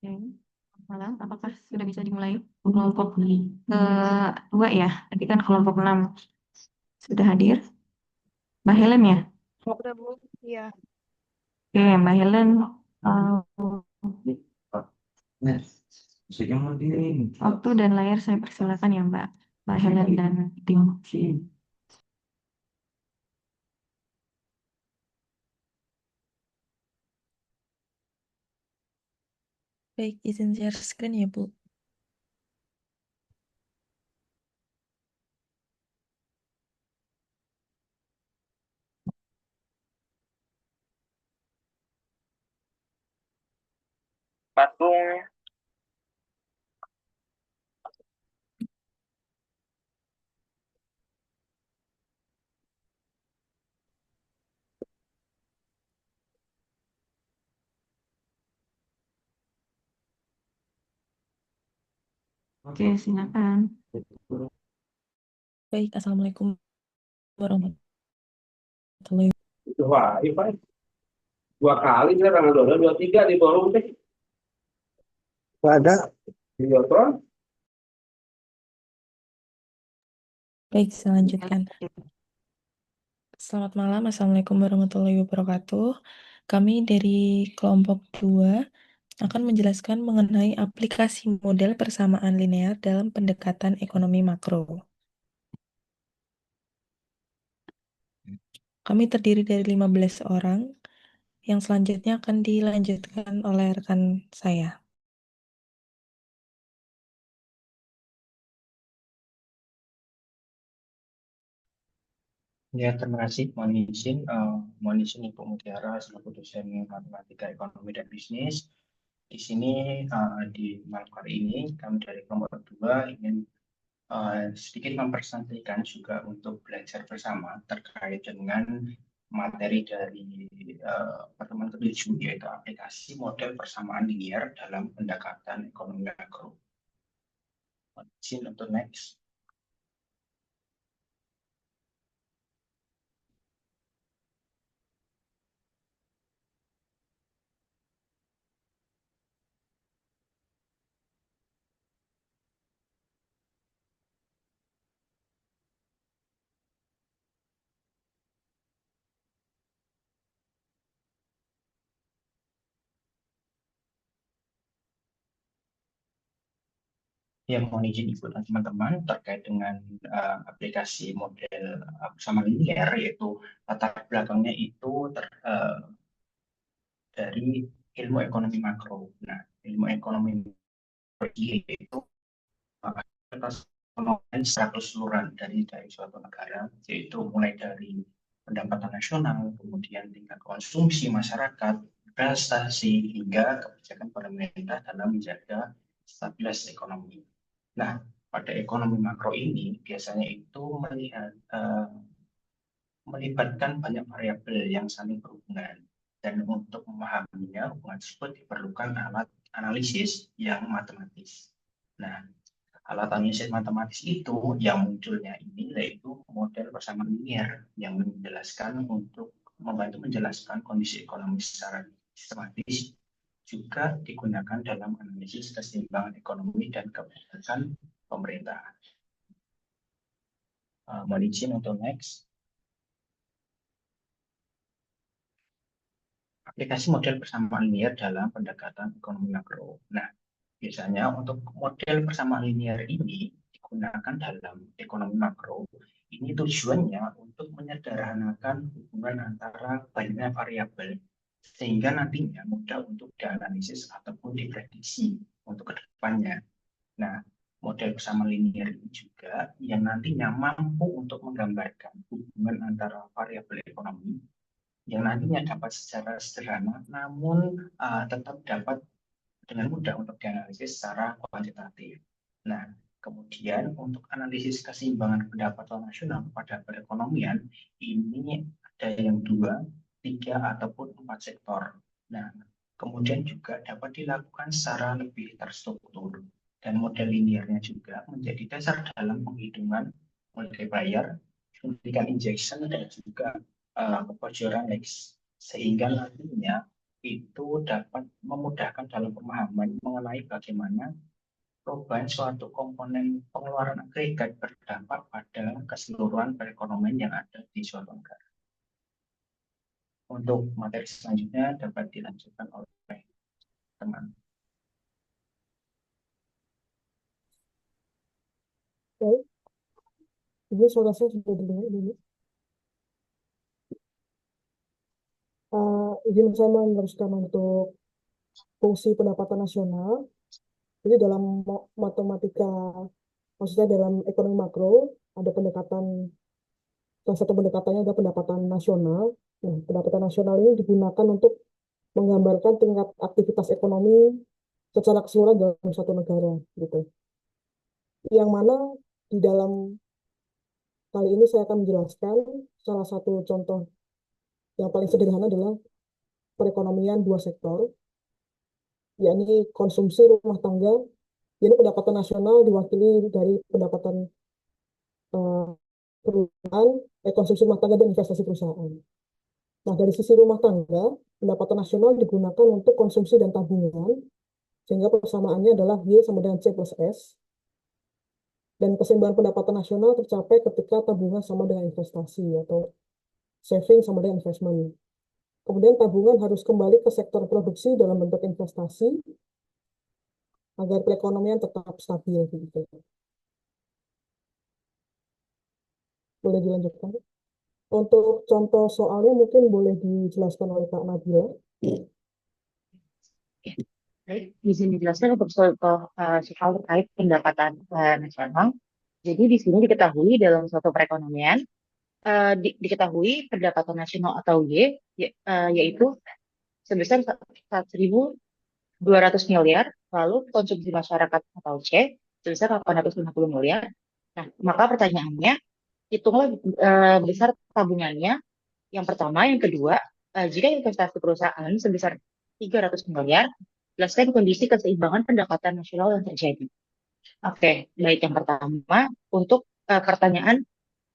Oke. Malam, apakah sudah bisa dimulai kelompok kedua ya? Tadi kan kelompok 6 sudah hadir. Mbak Helen ya? Udah, Bu. Iya. Oke, Mbak Helen. uh, Waktu dan layar saya persilakan ya Mbak Helen dan tim. Baik, izin share screen ya, Bu. Patung. Oke, silakan. Baik, Assalamualaikum warahmatullahi wabarakatuh. Wah, iya Pak. Dua kali saya tanggal 23 di forum teh. Ada videotron. Baik, saya lanjutkan. Selamat malam, Assalamualaikum warahmatullahi wabarakatuh. Kami dari kelompok 2 akan menjelaskan mengenai aplikasi model persamaan linear dalam pendekatan ekonomi makro. Kami terdiri dari 15 orang, yang selanjutnya akan dilanjutkan oleh rekan saya. Ya, terima kasih. Mohon izin Ibu Mutiara selaku dosen matematika ekonomi dan bisnis. Di sini di malam hari ini kami dari kelompok 2 ingin sedikit mempresentasikan juga untuk belajar bersama terkait dengan materi dari pertemuan ke-7 yaitu aplikasi model persamaan linear dalam pendekatan ekonomi makro. Mohon izin untuk next. Ya, mohon izin Ibu dan teman-teman terkait dengan aplikasi model bersama linear, yaitu latar belakangnya itu dari ilmu ekonomi makro. Nah, ilmu ekonomi makro itu atas ekonomi secara keseluruhan dari suatu negara, yaitu mulai dari pendapatan nasional, kemudian tingkat konsumsi masyarakat, investasi, hingga kebijakan pemerintah dalam menjaga stabilitas ekonomi. Nah, pada ekonomi makro ini biasanya itu melibatkan banyak variabel yang saling berhubungan. Dan untuk memahaminya, hubungan tersebut diperlukan alat analisis yang matematis. Nah, alat analisis matematis itu yang munculnya ini yaitu model persamaan linear yang membantu menjelaskan kondisi ekonomi secara sistematis, juga digunakan dalam analisis keseimbangan ekonomi dan kebijakan pemerintahan. Mohon izin untuk next. Aplikasi model persamaan linear dalam pendekatan ekonomi makro. Nah, biasanya untuk model persamaan linear ini digunakan dalam ekonomi makro. Ini tujuannya untuk menyederhanakan hubungan antara banyak variabel sehingga nantinya mudah untuk dianalisis ataupun diprediksi untuk kedepannya. Nah, model persamaan linear ini juga yang nantinya mampu untuk menggambarkan hubungan antara variabel ekonomi yang nantinya dapat secara sederhana, namun tetap dapat dengan mudah untuk dianalisis secara kuantitatif. Nah, kemudian untuk analisis keseimbangan pendapatan nasional pada perekonomian, ini ada yang 2, 3, ataupun 4 sektor. Nah, kemudian juga dapat dilakukan secara lebih terstruktur. Dan model linearnya juga menjadi dasar dalam penghitungan multiplier, suntikan injection, dan juga kebocoran X, sehingga nantinya itu dapat memudahkan dalam pemahaman mengenai bagaimana perubahan suatu komponen pengeluaran agregat berdampak pada keseluruhan perekonomian yang ada di suatu negara. Untuk materi selanjutnya dapat dilanjutkan oleh teman. Baik. Jadi suara saya sudah didengar dulu. Izin saya meneruskan untuk fungsi pendapatan nasional. Jadi dalam matematika, maksudnya dalam ekonomi makro, ada pendekatan, salah satu pendekatannya adalah pendapatan nasional. Nah, pendapatan nasional ini digunakan untuk menggambarkan tingkat aktivitas ekonomi secara keseluruhan dalam suatu negara, gitu. Yang mana di dalam kali ini saya akan menjelaskan salah satu contoh yang paling sederhana adalah perekonomian dua sektor, yakni konsumsi rumah tangga. Jadi pendapatan nasional diwakili dari pendapatan perusahaan, konsumsi rumah tangga dan investasi perusahaan. Nah, dari sisi rumah tangga, pendapatan nasional digunakan untuk konsumsi dan tabungan, sehingga persamaannya adalah Y sama dengan C plus S. Dan keseimbangan pendapatan nasional tercapai ketika tabungan sama dengan investasi, atau saving sama dengan investment. Kemudian tabungan harus kembali ke sektor produksi dalam bentuk investasi, agar perekonomian tetap stabil, gitu. Boleh dilanjutkan? Untuk contoh soalnya mungkin boleh dijelaskan oleh Kak Nabila. Baik, izin dijelaskan untuk contoh soal terkait pendapatan nasional. Jadi di sini diketahui dalam suatu perekonomian diketahui pendapatan nasional atau Y yaitu sebesar 1.200 miliar, lalu konsumsi masyarakat atau C sebesar 850 miliar. Nah, maka pertanyaannya, hitunglah besar tabungannya yang pertama, yang kedua, jika investasi perusahaan sebesar 300 miliar, jelaskan kondisi keseimbangan pendapatan nasional yang terjadi. Oke, baik, yang pertama, untuk pertanyaan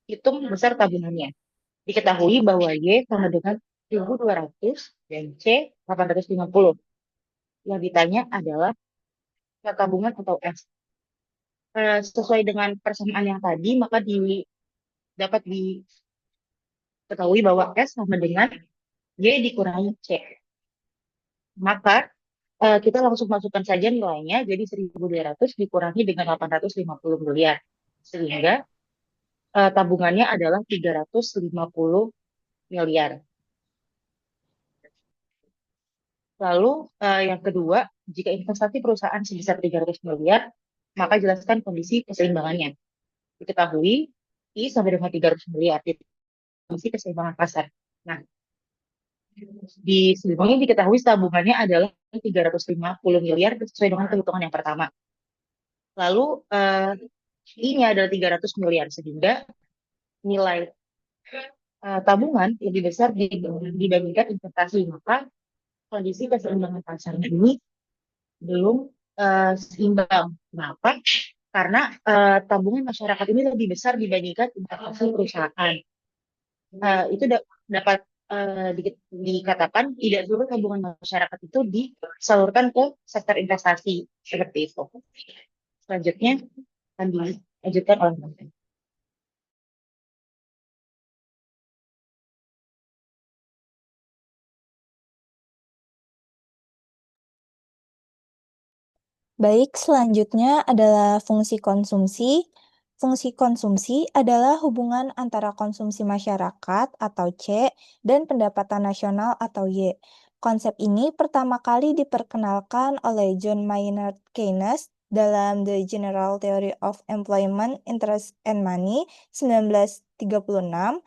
hitung besar tabungannya. Diketahui bahwa Y sama dengan 1.200 dan C 850. Yang ditanya adalah tabungan atau S. Sesuai dengan persamaan yang tadi, maka dapat diketahui bahwa S sama dengan Y dikurangi C. Maka kita langsung masukkan saja nilainya, jadi 1.200 dikurangi dengan 850 miliar. Sehingga tabungannya adalah 350 miliar. Lalu yang kedua, jika investasi perusahaan sebesar 300 miliar, maka jelaskan kondisi keseimbangannya. Diketahui I sampai dengan 300 miliar, kondisi keseimbangan pasar. Nah, di sebelumnya diketahui tabungannya adalah 350 miliar sesuai dengan perhitungan yang pertama. Lalu I-nya adalah 300 miliar, sehingga nilai tabungan lebih besar dibandingkan investasi. Maka kondisi keseimbangan pasar ini belum seimbang. Kenapa? Karena tabungan masyarakat ini lebih besar dibandingkan investasi perusahaan. Itu dapat dikatakan tidak seluruh tabungan masyarakat itu disalurkan ke sektor investasi seperti itu. Selanjutnya akan dilanjutkan oleh teman-teman. Baik, selanjutnya adalah fungsi konsumsi. Fungsi konsumsi adalah hubungan antara konsumsi masyarakat atau C dan pendapatan nasional atau Y. Konsep ini pertama kali diperkenalkan oleh John Maynard Keynes dalam The General Theory of Employment, Interest and Money 1936.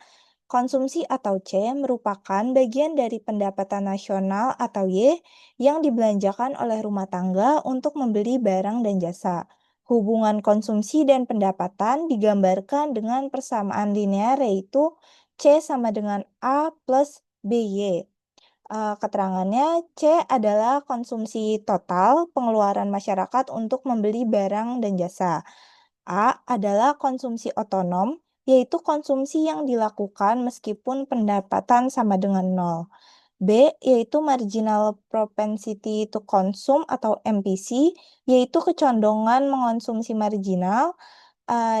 Konsumsi atau C merupakan bagian dari pendapatan nasional atau Y yang dibelanjakan oleh rumah tangga untuk membeli barang dan jasa. Hubungan konsumsi dan pendapatan digambarkan dengan persamaan linear, yaitu C sama dengan A plus BY. Keterangannya, C adalah konsumsi total pengeluaran masyarakat untuk membeli barang dan jasa. A adalah konsumsi otonom, yaitu konsumsi yang dilakukan meskipun pendapatan sama dengan 0. B, yaitu marginal propensity to consume atau MPC, yaitu kecondongan mengonsumsi marginal,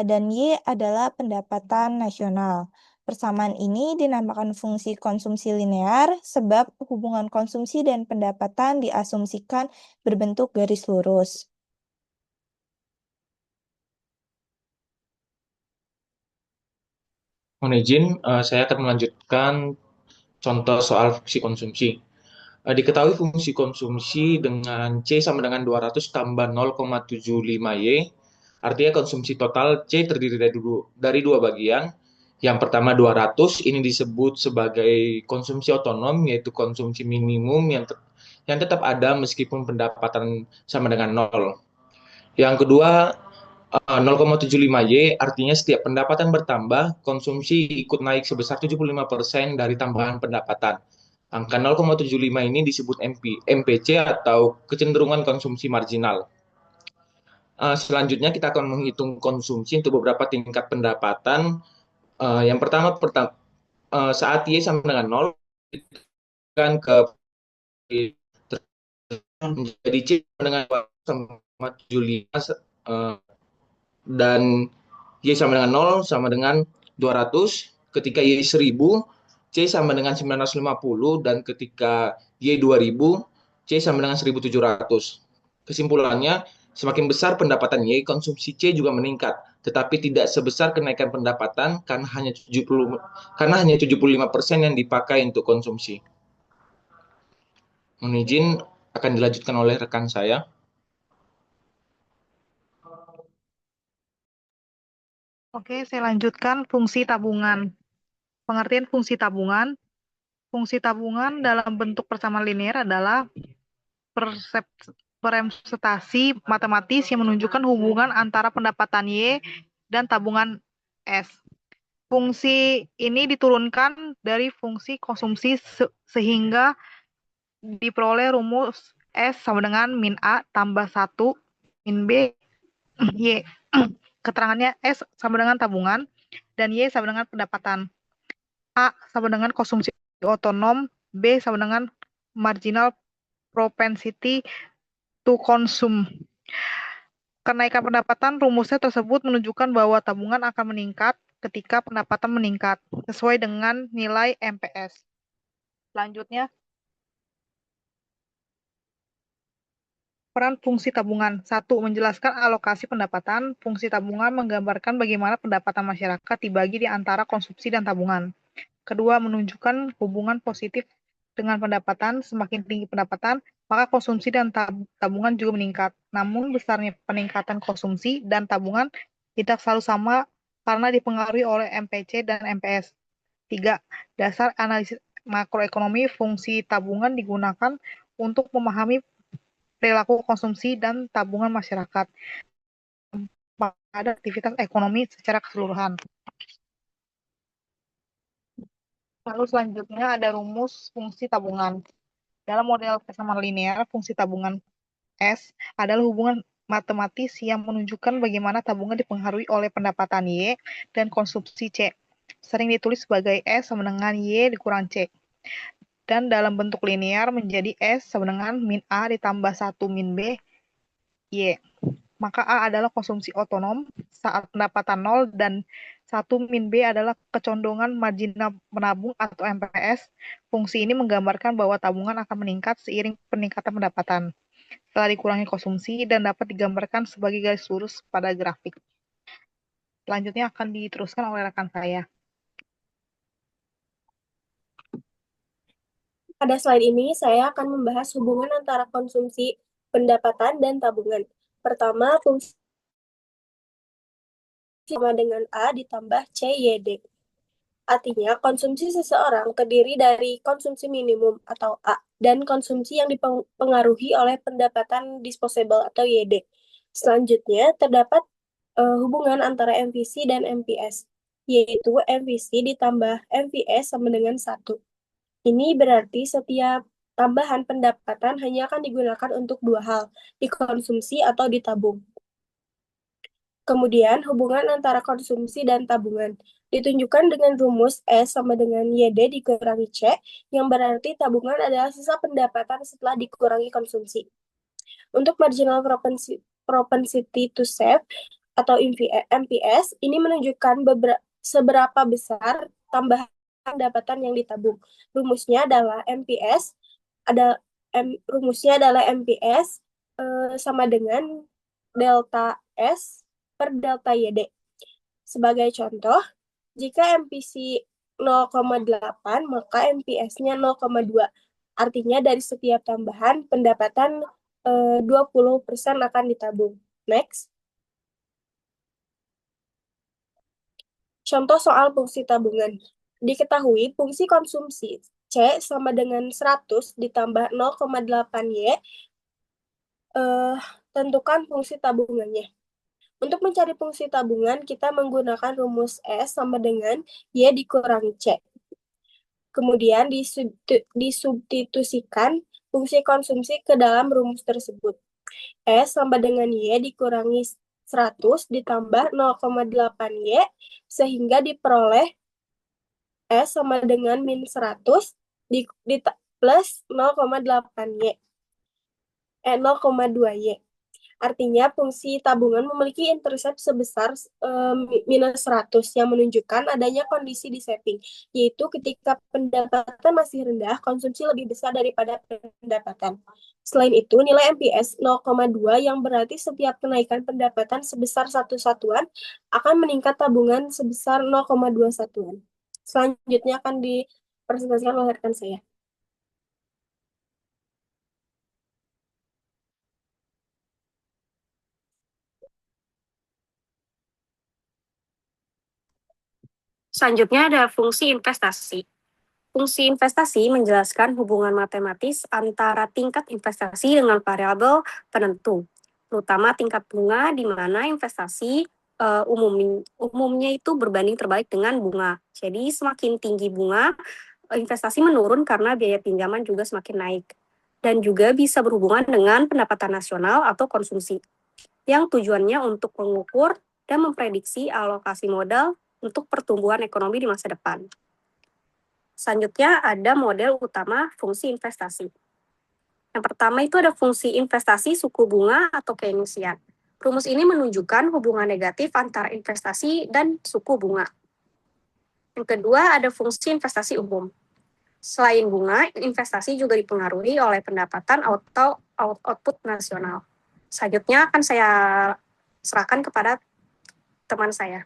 dan Y adalah pendapatan nasional. Persamaan ini dinamakan fungsi konsumsi linear sebab hubungan konsumsi dan pendapatan diasumsikan berbentuk garis lurus. Mohon izin, saya akan melanjutkan contoh soal fungsi konsumsi. Diketahui fungsi konsumsi dengan C sama dengan 200 tambah 0,75Y, artinya konsumsi total C terdiri dari dua bagian. Yang pertama 200, ini disebut sebagai konsumsi otonom, yaitu konsumsi minimum yang tetap ada meskipun pendapatan sama dengan 0. Yang kedua 0,75Y, artinya setiap pendapatan bertambah, konsumsi ikut naik sebesar 75% dari tambahan pendapatan. Angka 0,75 ini disebut MPC atau kecenderungan konsumsi marginal. Selanjutnya kita akan menghitung konsumsi untuk beberapa tingkat pendapatan. Yang pertama, saat Y sama dengan 0, kan ke menjadi C sama dengan 2,75 dan Y sama dengan 0 sama dengan 200. Ketika Y 1000, C sama dengan 950, dan ketika Y 2000, C sama dengan 1700. Kesimpulannya, semakin besar pendapatan Y, konsumsi C juga meningkat, tetapi tidak sebesar kenaikan pendapatan karena hanya 75% yang dipakai untuk konsumsi. Mohon izin, akan dilanjutkan oleh rekan saya. Oke, saya lanjutkan fungsi tabungan. Pengertian fungsi tabungan. Fungsi tabungan dalam bentuk persamaan linear adalah representasi matematis yang menunjukkan hubungan antara pendapatan Y dan tabungan S. Fungsi ini diturunkan dari fungsi konsumsi sehingga diperoleh rumus S sama dengan min A tambah 1 min B Y. Keterangannya S sama dengan tabungan dan Y sama dengan pendapatan. A sama dengan konsumsi otonom, B sama dengan marginal propensity to consume. Kenaikan pendapatan rumusnya tersebut menunjukkan bahwa tabungan akan meningkat ketika pendapatan meningkat, sesuai dengan nilai MPS. Selanjutnya, peran fungsi tabungan. 1. Menjelaskan alokasi pendapatan. Fungsi tabungan menggambarkan bagaimana pendapatan masyarakat dibagi di antara konsumsi dan tabungan. Kedua, menunjukkan hubungan positif dengan pendapatan. Semakin tinggi pendapatan, maka konsumsi dan tabungan juga meningkat. Namun, besarnya peningkatan konsumsi dan tabungan tidak selalu sama karena dipengaruhi oleh MPC dan MPS. 3. Dasar analisis makroekonomi. Fungsi tabungan digunakan untuk memahami perilaku konsumsi dan tabungan masyarakat pada aktivitas ekonomi secara keseluruhan. Lalu selanjutnya ada rumus fungsi tabungan. Dalam model persamaan linear, fungsi tabungan S adalah hubungan matematis yang menunjukkan bagaimana tabungan dipengaruhi oleh pendapatan Y dan konsumsi C. Sering ditulis sebagai S sama dengan Y dikurang C. Dan dalam bentuk linear menjadi S sama dengan min A ditambah 1 min B, Y. Maka A adalah konsumsi otonom saat pendapatan 0 dan 1 min B adalah kecondongan marginal menabung atau MPS. Fungsi ini menggambarkan bahwa tabungan akan meningkat seiring peningkatan pendapatan setelah dikurangi konsumsi dan dapat digambarkan sebagai garis lurus pada grafik. Selanjutnya akan diteruskan oleh rekan saya. Pada slide ini, saya akan membahas hubungan antara konsumsi, pendapatan, dan tabungan. Pertama, fungsi sama dengan A ditambah CYD. Artinya, konsumsi seseorang terdiri dari konsumsi minimum atau A dan konsumsi yang dipengaruhi oleh pendapatan disposable atau YD. Selanjutnya, terdapat hubungan antara MPC dan MPS, yaitu MPC ditambah MPS sama dengan 1. Ini berarti setiap tambahan pendapatan hanya akan digunakan untuk dua hal, dikonsumsi atau ditabung. Kemudian, hubungan antara konsumsi dan tabungan. ditunjukkan dengan rumus S sama dengan YD dikurangi C, yang berarti tabungan adalah sisa pendapatan setelah dikurangi konsumsi. Untuk marginal propensity to save atau MPS, ini menunjukkan seberapa besar tambahan pendapatan yang ditabung. Rumusnya adalah MPS sama dengan delta S per delta YD. Sebagai contoh, jika MPC 0,8, maka MPS-nya 0,2. Artinya dari setiap tambahan pendapatan 20% akan ditabung. Next. Contoh soal fungsi tabungan. Diketahui fungsi konsumsi C sama dengan 100 ditambah 0,8Y. Tentukan fungsi tabungannya. Untuk mencari fungsi tabungan, kita menggunakan rumus S sama dengan Y dikurangi C. Kemudian disubstitusikan fungsi konsumsi ke dalam rumus tersebut. S sama dengan Y dikurangi 100 ditambah 0,8Y, sehingga diperoleh S sama dengan min 100 plus 0,8Y. 0,2Y. Artinya fungsi tabungan memiliki intercept sebesar minus 100 yang menunjukkan adanya kondisi di saving, yaitu ketika pendapatan masih rendah, konsumsi lebih besar daripada pendapatan. Selain itu, nilai MPS 0,2 yang berarti setiap kenaikan pendapatan sebesar 1 satuan akan meningkat tabungan sebesar 0,2 satuan. Selanjutnya akan dipresentasikan oleh rekan saya. Selanjutnya ada fungsi investasi. Fungsi investasi menjelaskan hubungan matematis antara tingkat investasi dengan variabel penentu, terutama tingkat bunga, di mana investasi umumnya itu berbanding terbalik dengan bunga. Jadi semakin tinggi bunga, investasi menurun karena biaya pinjaman juga semakin naik. Dan juga bisa berhubungan dengan pendapatan nasional atau konsumsi, yang tujuannya untuk mengukur dan memprediksi alokasi modal untuk pertumbuhan ekonomi di masa depan. Selanjutnya ada model utama fungsi investasi. Yang pertama itu ada fungsi investasi suku bunga atau Keynesian. Rumus ini menunjukkan hubungan negatif antara investasi dan suku bunga. Yang kedua ada fungsi investasi umum. Selain bunga, investasi juga dipengaruhi oleh pendapatan atau output nasional. Selanjutnya akan saya serahkan kepada teman saya.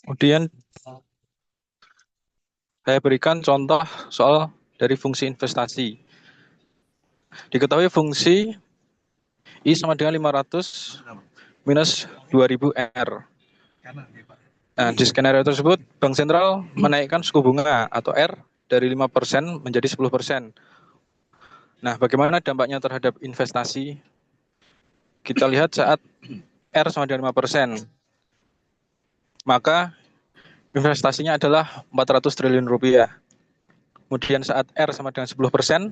Kemudian saya berikan contoh soal dari fungsi investasi. Diketahui fungsi I sama dengan 500 minus 2000 R. Nah, di skenario tersebut, Bank Sentral menaikkan suku bunga atau R dari 5% menjadi 10%. Nah, bagaimana dampaknya terhadap investasi? Kita lihat saat R sama dengan 5%. Maka investasinya adalah 400 triliun rupiah. Kemudian saat R sama dengan 10%,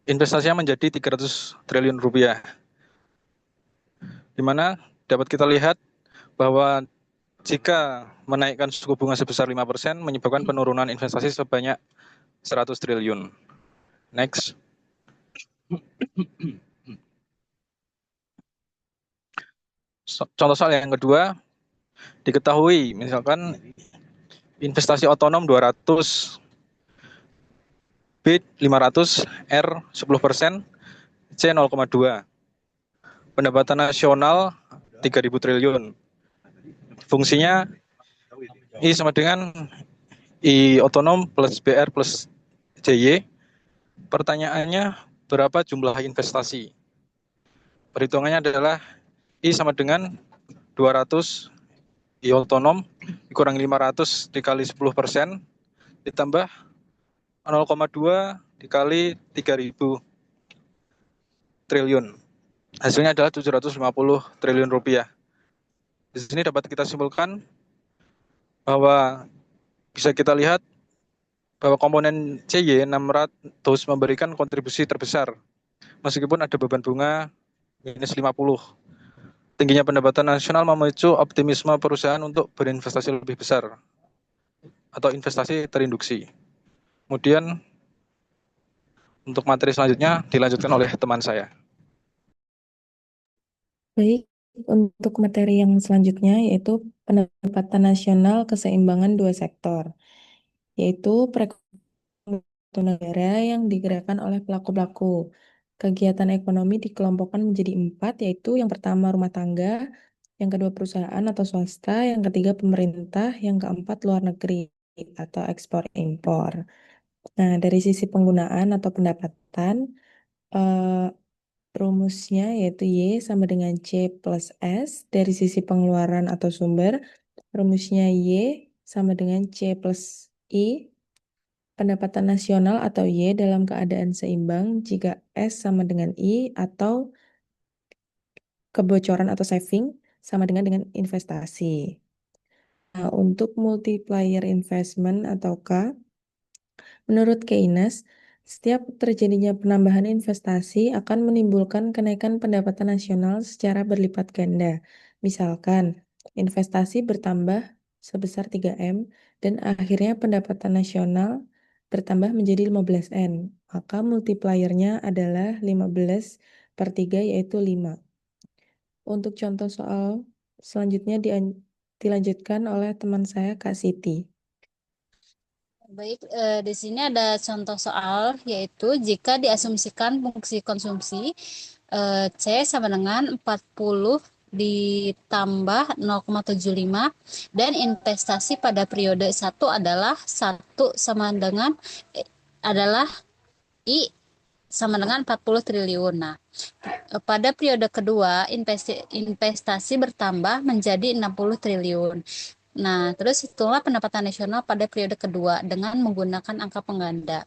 investasinya menjadi 300 triliun rupiah. Di mana dapat kita lihat bahwa jika menaikkan suku bunga sebesar 5% menyebabkan penurunan investasi sebanyak 100 triliun. Next. Contoh soal yang kedua, diketahui misalkan investasi otonom 200, B 500, R 10%, C 0,2. Pendapatan nasional 3.000 triliun. Fungsinya I sama dengan I otonom plus BR plus JY. Pertanyaannya, berapa jumlah investasi? Perhitungannya adalah I sama dengan 200 I otonom dikurangi 500 dikali 10% ditambah 0,2 dikali 3.000 triliun. Hasilnya adalah 750 triliun rupiah. Di sini dapat kita simpulkan bahwa bisa kita lihat bahwa komponen CY 600 memberikan kontribusi terbesar Meskipun ada beban bunga minus 50. Tingginya pendapatan nasional memicu optimisme perusahaan untuk berinvestasi lebih besar atau investasi terinduksi. Kemudian untuk materi selanjutnya dilanjutkan oleh teman saya. Baik, untuk materi yang selanjutnya yaitu pendapatan nasional keseimbangan dua sektor, yaitu perekonomian negara yang digerakkan oleh pelaku-pelaku. Kegiatan ekonomi dikelompokkan menjadi 4, yaitu yang pertama rumah tangga, yang kedua perusahaan atau swasta, yang ketiga pemerintah, yang keempat luar negeri atau ekspor impor. Nah, dari sisi penggunaan atau pendapatan, eh, rumusnya yaitu Y sama dengan C plus S. Dari sisi pengeluaran atau sumber, rumusnya Y sama dengan C plus I. Pendapatan nasional atau Y dalam keadaan seimbang jika S sama dengan I, atau kebocoran atau saving sama dengan investasi. Nah, untuk multiplier investment atau K, menurut Keynes, setiap terjadinya penambahan investasi akan menimbulkan kenaikan pendapatan nasional secara berlipat ganda. Misalkan, investasi bertambah sebesar 3M dan akhirnya pendapatan nasional bertambah menjadi 15N. Maka multipliernya adalah 15 per 3 yaitu 5. Untuk contoh soal selanjutnya dilanjutkan oleh teman saya Kak Siti. Baik, di sini ada contoh soal, yaitu jika diasumsikan fungsi konsumsi C sama dengan 40 ditambah 0,75 dan investasi pada periode 1 adalah 1 sama dengan adalah I sama dengan 40 triliun. Nah, pada periode kedua investasi bertambah menjadi 60 triliun. Nah, terus hitunglah pendapatan nasional pada periode kedua dengan menggunakan angka pengganda.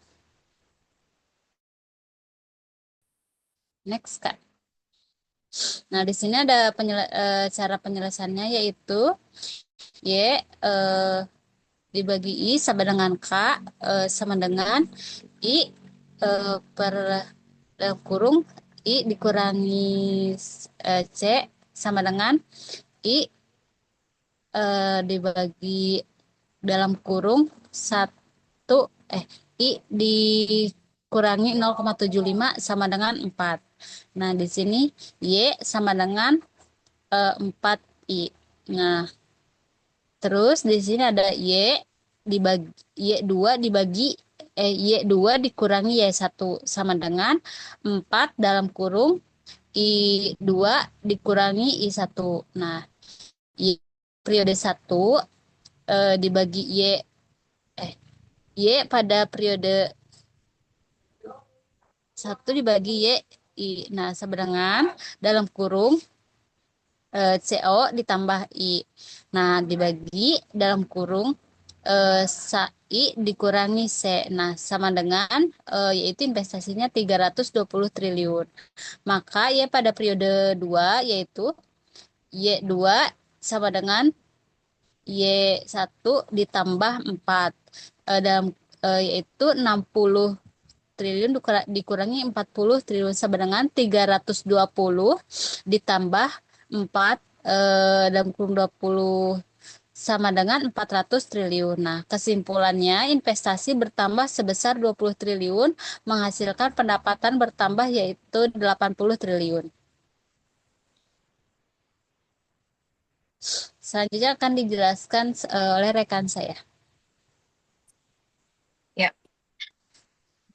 Next, Kak. Nah, di sini ada cara penyelesaiannya, yaitu Y dibagi I sama dengan K sama dengan I per kurung I dikurangi C sama dengan I dibagi dalam kurung 1 I dikurangi 0,75 sama dengan 4. Nah, di sini Y sama dengan 4I. Nah, terus di sini ada Y2 dikurangi Y1 sama dengan 4 dalam kurung I2 dikurangi I1. Nah, periode 1 dibagi Y pada periode 1 dibagi Y. Nah, sama dengan dalam kurung CO ditambah I. Nah, dibagi dalam kurung I dikurangi C. Nah, sama dengan yaitu investasinya 320 triliun. Maka Y pada periode 2 yaitu Y2 sama dengan Y1 ditambah 4 dalam yaitu 60 triliun dikurangi 40 triliun sama dengan 320 ditambah 4 dalam kurung 20 sama dengan 400 triliun. Nah, kesimpulannya investasi bertambah sebesar 20 triliun menghasilkan pendapatan bertambah yaitu 80 triliun. Selanjutnya akan dijelaskan oleh rekan saya. Ya,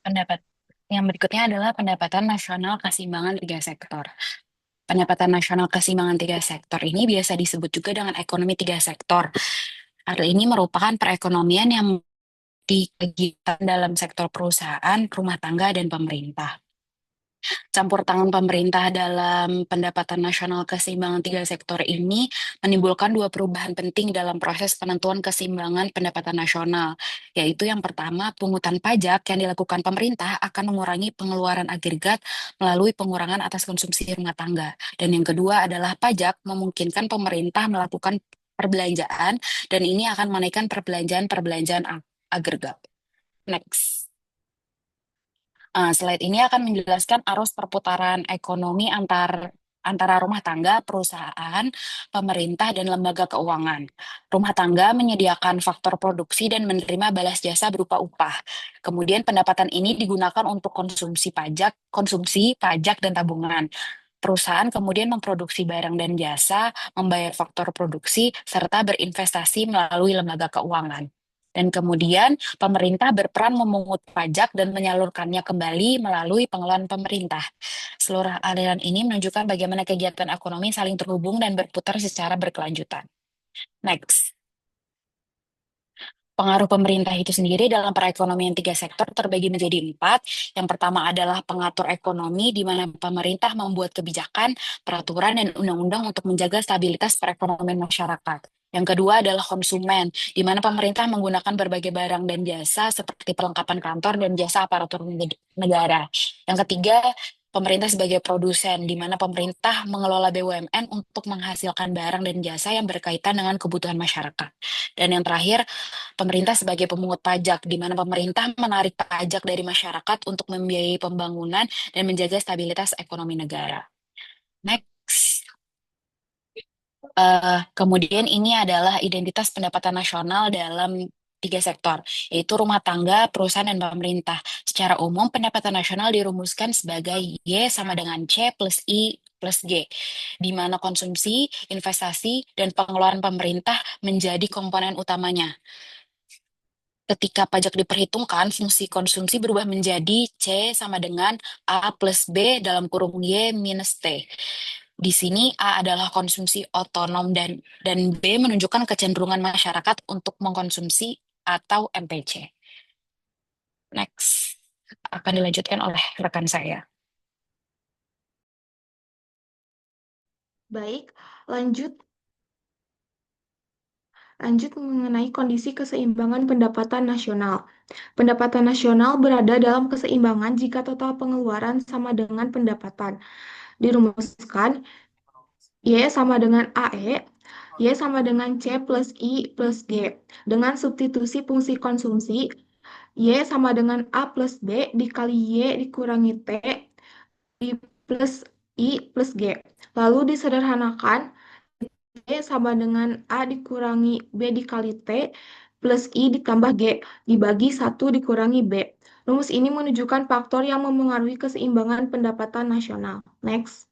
pendapat yang berikutnya adalah pendapatan nasional keseimbangan 3 sektor. Pendapatan nasional keseimbangan 3 sektor ini biasa disebut juga dengan ekonomi 3 sektor. Hal ini merupakan perekonomian yang dikegiatan dalam sektor perusahaan, rumah tangga, dan pemerintah. Campur tangan pemerintah dalam pendapatan nasional keseimbangan 3 sektor ini menimbulkan 2 perubahan penting dalam proses penentuan keseimbangan pendapatan nasional, yaitu yang pertama, pungutan pajak yang dilakukan pemerintah akan mengurangi pengeluaran agregat melalui pengurangan atas konsumsi rumah tangga. Dan yang kedua adalah pajak memungkinkan pemerintah melakukan perbelanjaan, dan ini akan menaikkan perbelanjaan agregat. Next. Slide ini akan menjelaskan arus perputaran ekonomi antara rumah tangga, perusahaan, pemerintah, dan lembaga keuangan. Rumah tangga menyediakan faktor produksi dan menerima balas jasa berupa upah. Kemudian pendapatan ini digunakan untuk konsumsi, pajak, dan tabungan. Perusahaan kemudian memproduksi barang dan jasa, membayar faktor produksi, serta berinvestasi melalui lembaga keuangan. Dan kemudian pemerintah berperan memungut pajak dan menyalurkannya kembali melalui pengelolaan pemerintah. Seluruh aliran ini menunjukkan bagaimana kegiatan ekonomi saling terhubung dan berputar secara berkelanjutan. Next. Pengaruh pemerintah itu sendiri dalam perekonomian 3 sektor terbagi menjadi 4. Yang pertama adalah pengatur ekonomi, di mana pemerintah membuat kebijakan, peraturan, dan undang-undang untuk menjaga stabilitas perekonomian masyarakat. Yang kedua adalah konsumen, di mana pemerintah menggunakan berbagai barang dan jasa seperti perlengkapan kantor dan jasa aparatur negara. Yang ketiga, pemerintah sebagai produsen, di mana pemerintah mengelola BUMN untuk menghasilkan barang dan jasa yang berkaitan dengan kebutuhan masyarakat. Dan yang terakhir, pemerintah sebagai pemungut pajak, di mana pemerintah menarik pajak dari masyarakat untuk membiayai pembangunan dan menjaga stabilitas ekonomi negara. Next. Kemudian ini adalah identitas pendapatan nasional dalam 3 sektor, yaitu rumah tangga, perusahaan, dan pemerintah. Secara umum, pendapatan nasional dirumuskan sebagai Y sama dengan C plus I plus G, di mana konsumsi, investasi, dan pengeluaran pemerintah menjadi komponen utamanya. Ketika pajak diperhitungkan, fungsi konsumsi berubah menjadi C sama dengan A plus B dalam kurung Y minus T. Di sini A adalah konsumsi otonom dan B menunjukkan kecenderungan masyarakat untuk mengkonsumsi atau MPC. Next, akan dilanjutkan oleh rekan saya. Baik, lanjut mengenai kondisi keseimbangan pendapatan nasional. Pendapatan nasional berada dalam keseimbangan jika total pengeluaran sama dengan pendapatan. Dirumuskan Y sama dengan AE, Y sama dengan C plus I plus G. Dengan substitusi fungsi konsumsi, Y sama dengan A plus B dikali Y dikurangi T di plus I plus G. Lalu disederhanakan, Y sama dengan A dikurangi B dikali T plus I ditambah G dibagi 1 dikurangi B. Rumus ini menunjukkan faktor yang memengaruhi keseimbangan pendapatan nasional. Next.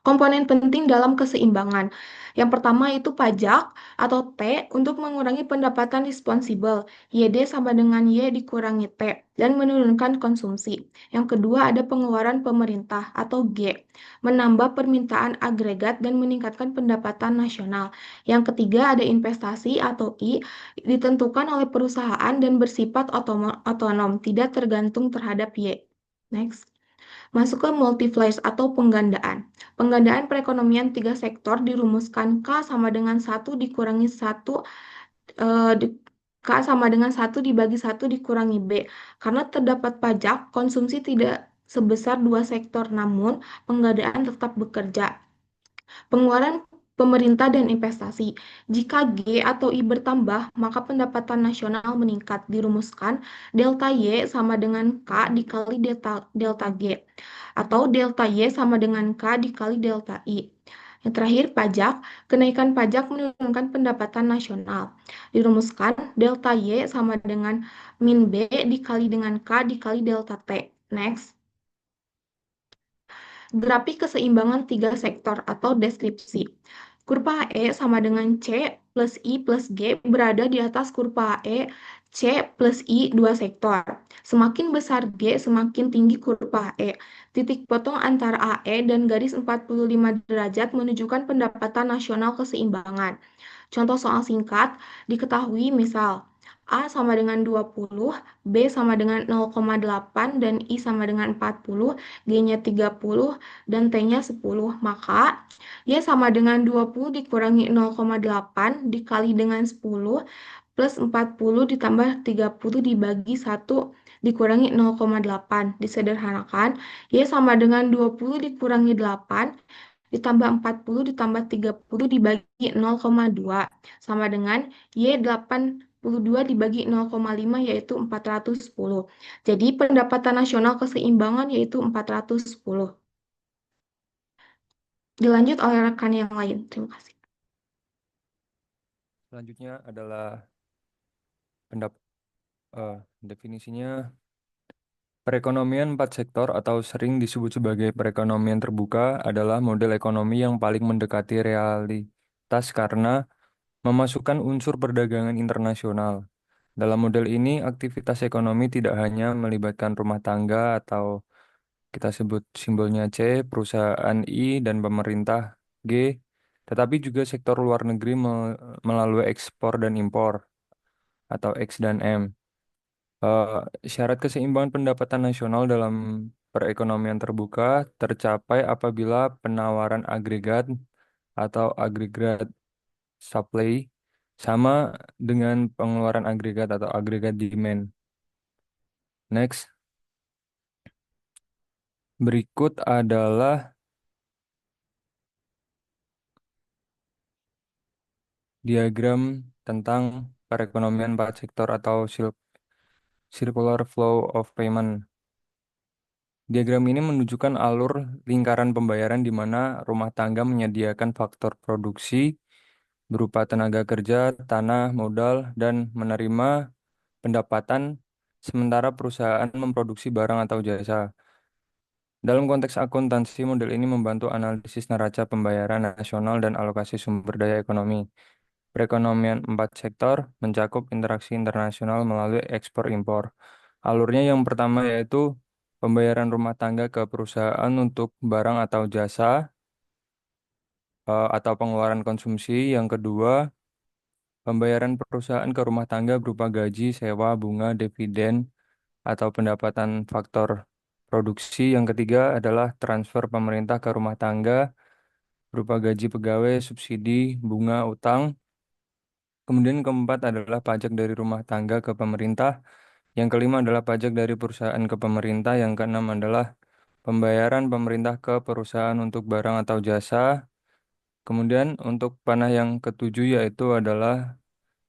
Komponen penting dalam keseimbangan. Yang pertama itu pajak atau T untuk mengurangi pendapatan responsibel. YD sama dengan Y dikurangi T dan menurunkan konsumsi. Yang kedua ada pengeluaran pemerintah atau G, menambah permintaan agregat dan meningkatkan pendapatan nasional. Yang ketiga ada investasi atau I, ditentukan oleh perusahaan dan bersifat otonom, tidak tergantung terhadap Y. Next. Masuk ke multipliers atau penggandaan. Penggandaan perekonomian 3 sektor dirumuskan K sama dengan 1 dikurangi 1 K sama dengan 1 dibagi 1 dikurangi B. Karena terdapat pajak, konsumsi tidak sebesar 2 sektor, namun penggandaan tetap bekerja. Pengeluaran pemerintah dan investasi. Jika G atau I bertambah, maka pendapatan nasional meningkat. Dirumuskan delta Y sama dengan K dikali delta G. Atau delta Y sama dengan K dikali delta I. Yang terakhir, pajak. Kenaikan pajak menurunkan pendapatan nasional. Dirumuskan delta Y sama dengan min B dikali dengan K dikali delta T. Next. Grafik keseimbangan 3 sektor atau deskripsi. Kurva E sama dengan C plus I plus G berada di atas kurva E, C plus I 2 sektor. Semakin besar G, semakin tinggi kurva E. Titik potong antara AE dan garis 45 derajat menunjukkan pendapatan nasional keseimbangan. Contoh soal singkat, diketahui misal A sama dengan 20, B sama dengan 0,8, dan I sama dengan 40, G-nya 30, dan T-nya 10. Maka, Y sama dengan 20 dikurangi 0,8 dikali dengan 10, plus 40 ditambah 30 dibagi 1 dikurangi 0,8. Disederhanakan, Y sama dengan 20 dikurangi 8, ditambah 40 ditambah 30 dibagi 0,2 sama dengan Y 80 42 dibagi 0,5 yaitu 410. Jadi pendapatan nasional keseimbangan yaitu 410. Dilanjut oleh rekan yang lain. Terima kasih. Selanjutnya adalah definisinya perekonomian 4 sektor atau sering disebut sebagai perekonomian terbuka adalah model ekonomi yang paling mendekati realitas karena memasukkan unsur perdagangan internasional. Dalam model ini, aktivitas ekonomi tidak hanya melibatkan rumah tangga atau kita sebut simbolnya C, perusahaan I, dan pemerintah G, tetapi juga sektor luar negeri melalui ekspor dan impor atau X dan M. Syarat keseimbangan pendapatan nasional dalam perekonomian terbuka tercapai apabila penawaran agregat atau agregat supply sama dengan pengeluaran agregat atau agregat demand. Next, berikut adalah diagram tentang perekonomian 4 sektor atau circular flow of payment. Diagram ini menunjukkan alur lingkaran pembayaran di mana rumah tangga menyediakan faktor produksi berupa tenaga kerja, tanah, modal, dan menerima pendapatan, sementara perusahaan memproduksi barang atau jasa. Dalam konteks akuntansi, model ini membantu analisis neraca pembayaran nasional dan alokasi sumber daya ekonomi. Perekonomian 4 sektor mencakup interaksi internasional melalui ekspor-impor. Alurnya yang pertama yaitu pembayaran rumah tangga ke perusahaan untuk barang atau jasa atau pengeluaran konsumsi. Yang kedua, pembayaran perusahaan ke rumah tangga berupa gaji, sewa, bunga, dividen, atau pendapatan faktor produksi. Yang ketiga adalah transfer pemerintah ke rumah tangga berupa gaji pegawai, subsidi, bunga, utang. Kemudian keempat adalah pajak dari rumah tangga ke pemerintah. Yang kelima adalah pajak dari perusahaan ke pemerintah. Yang keenam adalah pembayaran pemerintah ke perusahaan untuk barang atau jasa. Kemudian untuk panah yang ketujuh yaitu adalah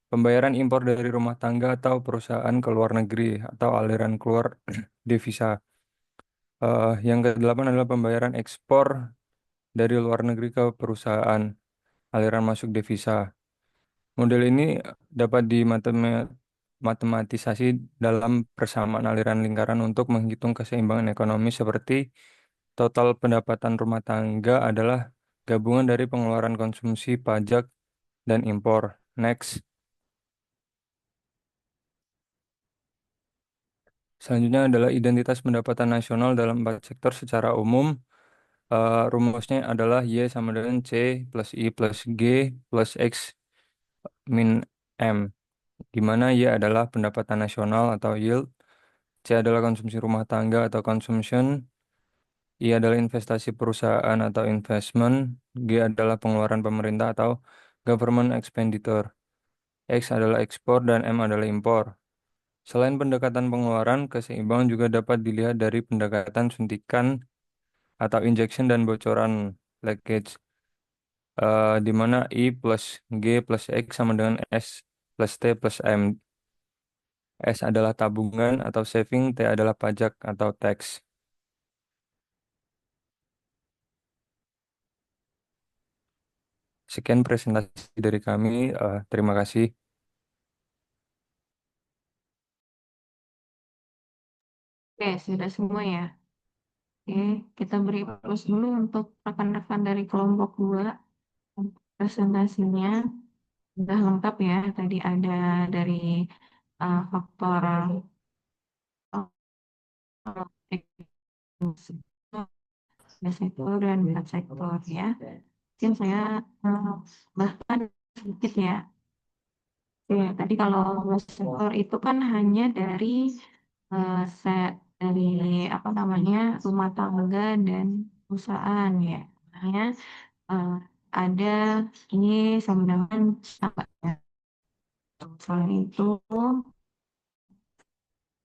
pembayaran impor dari rumah tangga atau perusahaan ke luar negeri atau aliran keluar devisa. Yang kedelapan adalah pembayaran ekspor dari luar negeri ke perusahaan, aliran masuk devisa. Model ini dapat dimatematisasi dalam persamaan aliran lingkaran untuk menghitung keseimbangan ekonomi seperti total pendapatan rumah tangga adalah gabungan dari pengeluaran konsumsi, pajak, dan impor. Next. Selanjutnya adalah identitas pendapatan nasional dalam 4 sektor secara umum. Rumusnya adalah Y sama dengan C plus I plus G plus X min M, di mana Y adalah pendapatan nasional atau yield, C adalah konsumsi rumah tangga atau consumption, I adalah investasi perusahaan atau investment, G adalah pengeluaran pemerintah atau government expenditure, X adalah ekspor, dan M adalah impor. Selain pendekatan pengeluaran, keseimbangan juga dapat dilihat dari pendekatan suntikan atau injection dan bocoran leakage, di mana I plus G plus X sama dengan S plus T plus M. S adalah tabungan atau saving, T adalah pajak atau tax. Sekian presentasi dari kami. Terima kasih. Oke, sudah semua ya. Oke, kita beri plus dulu untuk rekan-rekan dari kelompok 2. Presentasinya sudah lengkap ya. Tadi ada dari faktor sektor dan 4 sektor ya. Mungkin saya bahkan sedikit ya. Oke, tadi kalau sektor itu kan hanya dari set dari apa namanya rumah tangga dan perusahaan ya. Makanya ada ini sama dengan tambahnya. Selain itu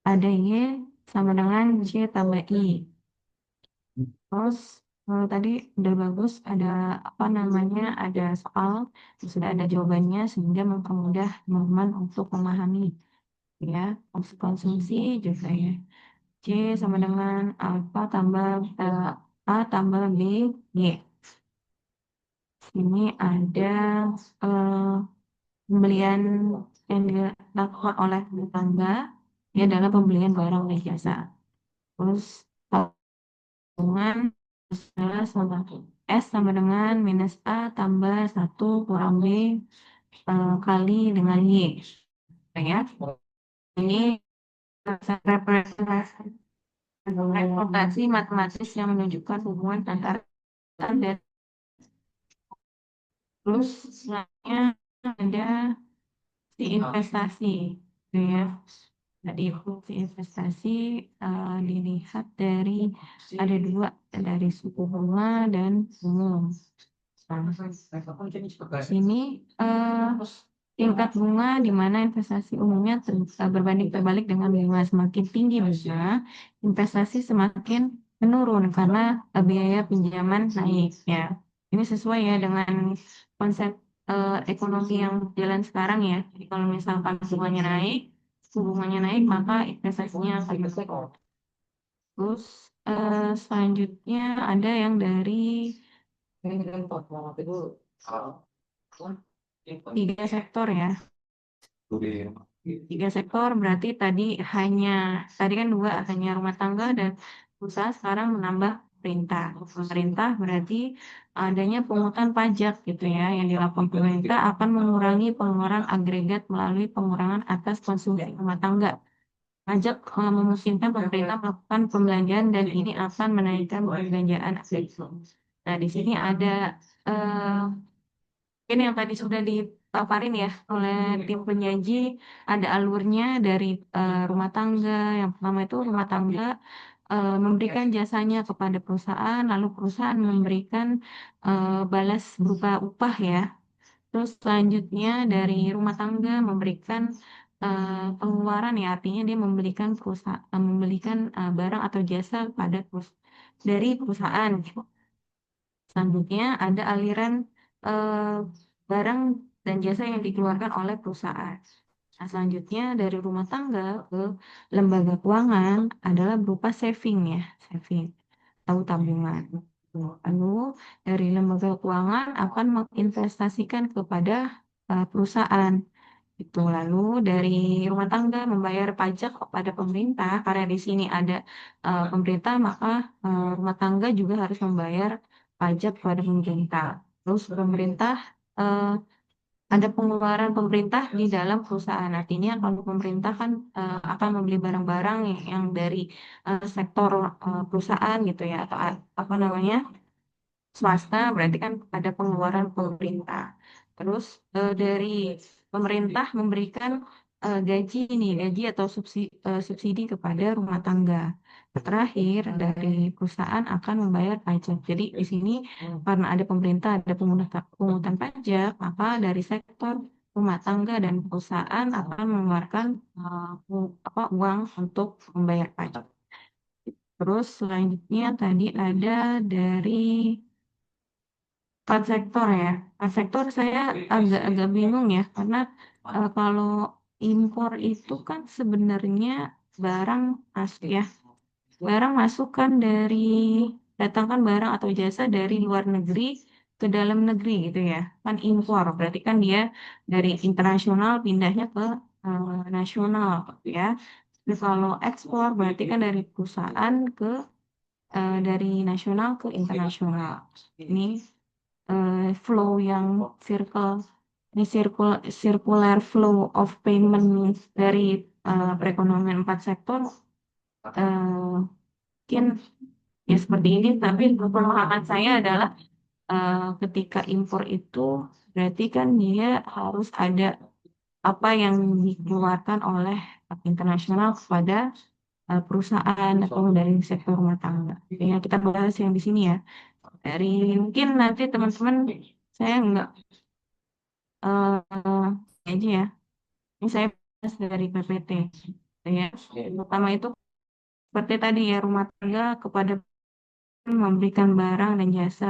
ada Y sama dengan C tambah I. Terus Tadi udah bagus, ada apa namanya, ada soal, sudah ada jawabannya sehingga mempermudah teman-teman untuk memahami ya. Fungsi konsumsi juga ya. C sama dengan alfa tambah A tambah B, Y. Ini ada eh, pembelian yang dilakukan oleh rumah tangga ya dalam pembelian barang dan jasa. Terus tabungan sama S sama dengan minus A tambah 1 kurang B kali dengan Y. Ya. Ini representasi matematis yang menunjukkan hubungan antara dan terus selanjutnya ada si investasi gitu ya. Tadi fungsi investasi dilihat dari ada dua, dari suku bunga dan umum. Ini tingkat bunga di mana investasi umumnya berbanding terbalik dengan bunga. Semakin tinggi bunga, investasi semakin menurun karena biaya pinjaman naik ya. Ini sesuai ya dengan konsep ekonomi yang jalan sekarang ya. Jadi kalau misalkan bunganya naik, suku bunganya naik, maka investasinya akan naik. Terus selanjutnya ada yang dari tiga sektor ya. Tiga sektor berarti tadi kan dua hanya rumah tangga dan usaha, sekarang menambah pemerintah. Pemerintah berarti adanya pungutan pajak gitu ya yang dilakukan pemerintah akan mengurangi pengeluaran agregat melalui pengurangan atas konsumsi rumah tangga. Pajak memungkinkan pemerintah melakukan pembelanjaan dan ini akan menaikkan perbelanjaan agregat. Nah, di sini ada ini yang tadi sudah dipaparin ya oleh tim penyaji, ada alurnya dari rumah tangga. Yang pertama itu rumah tangga memberikan jasanya kepada perusahaan, lalu perusahaan memberikan balas berupa upah ya. Terus selanjutnya dari rumah tangga memberikan pengeluaran ya, artinya dia membelikan barang atau jasa pada dari perusahaan gitu. Selanjutnya ada aliran eh, barang dan jasa yang dikeluarkan oleh perusahaan. Nah, selanjutnya dari rumah tangga ke lembaga keuangan adalah berupa saving ya, saving atau tabungan. Lalu dari lembaga keuangan akan menginvestasikan kepada perusahaan. Itu lalu dari rumah tangga membayar pajak kepada pemerintah karena di sini ada pemerintah, maka rumah tangga juga harus membayar pajak kepada pemerintah. Terus pemerintah eh, ada pengeluaran pemerintah di dalam perusahaan. Artinya kalau pemerintah kan akan membeli barang-barang yang dari sektor perusahaan gitu ya, atau apa namanya, swasta, berarti kan ada pengeluaran pemerintah. Terus dari pemerintah memberikan gaji atau subsidi kepada rumah tangga. Terakhir dari perusahaan akan membayar pajak. Jadi di sini karena ada pemerintah, ada pungutan pajak, maka dari sektor rumah tangga dan perusahaan akan mengeluarkan uang untuk membayar pajak. Terus selanjutnya tadi ada dari empat sektor ya. Empat sektor saya agak bingung ya, karena kalau impor itu kan sebenarnya barang masuk ya. Barang masuk kan datangkan barang atau jasa dari luar negeri ke dalam negeri gitu ya. Kan impor, berarti kan dia dari internasional pindahnya ke nasional gitu ya. Terus kalau ekspor berarti kan dari perusahaan dari nasional ke internasional. Ini flow yang circular flow of payment dari perekonomian empat sektor mungkin ya seperti ini, tapi pemahaman saya adalah ketika impor itu berarti kan dia harus ada apa yang dikeluarkan oleh internasional kepada perusahaan atau dari sektor rumah tangga. Ya, kita bahas yang di sini ya. Dari mungkin nanti teman-teman, saya nggak aja ya. Ini saya bahas dari PPT. Ya, pertama itu seperti tadi ya, rumah tangga kepada memberikan barang dan jasa,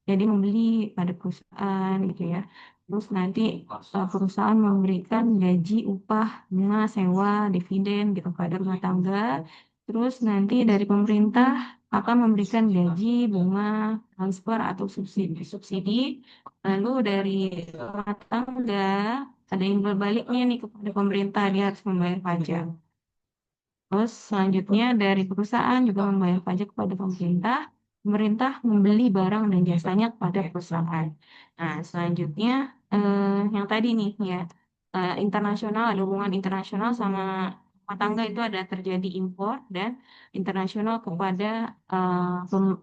jadi membeli pada perusahaan gitu ya. Terus nanti perusahaan memberikan gaji, upah, bunga, sewa, dividen gitu pada rumah tangga. Terus nanti dari pemerintah akan memberikan gaji, bunga, transfer atau subsidi. Lalu dari rumah tangga ada yang berbaliknya nih kepada pemerintah, dia harus membayar pajak. Terus selanjutnya dari perusahaan juga membayar pajak kepada pemerintah. Pemerintah membeli barang dan jasanya kepada perusahaan. Nah, selanjutnya yang tadi nih ya, internasional, ada hubungan internasional sama rumah tangga itu ada terjadi impor dan internasional kepada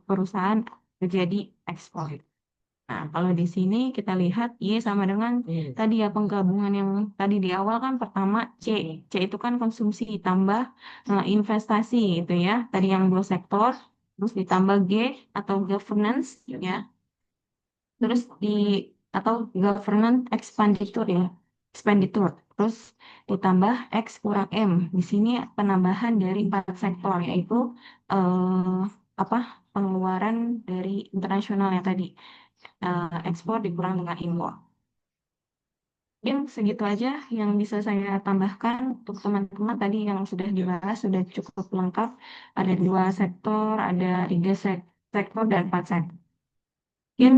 perusahaan terjadi ekspor. Nah, kalau di sini kita lihat Y sama dengan tadi ya penggabungan yang tadi di awal kan pertama C. C itu kan konsumsi tambah investasi gitu ya. Tadi yang dua sektor, terus ditambah G atau governance ya. Terus atau governance expenditure ya. Expenditure. Terus ditambah X kurang M. Di sini penambahan dari 4 sektor yaitu eh, apa pengeluaran dari internasional yang tadi ekspor dikurang dengan impor. Mungkin segitu aja yang bisa saya tambahkan untuk teman-teman tadi yang sudah dibahas sudah cukup lengkap. Ada 2 sektor, ada 3 sektor dan 4 sektor. Mungkin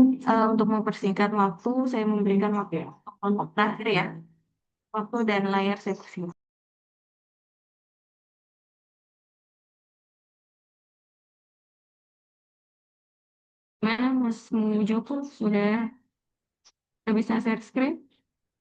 untuk mempersingkat waktu, saya memberikan waktu untuk terakhir ya. Waktu dan layar saya persilahkan. Gimana Mas Mujoko sudah bisa share screen?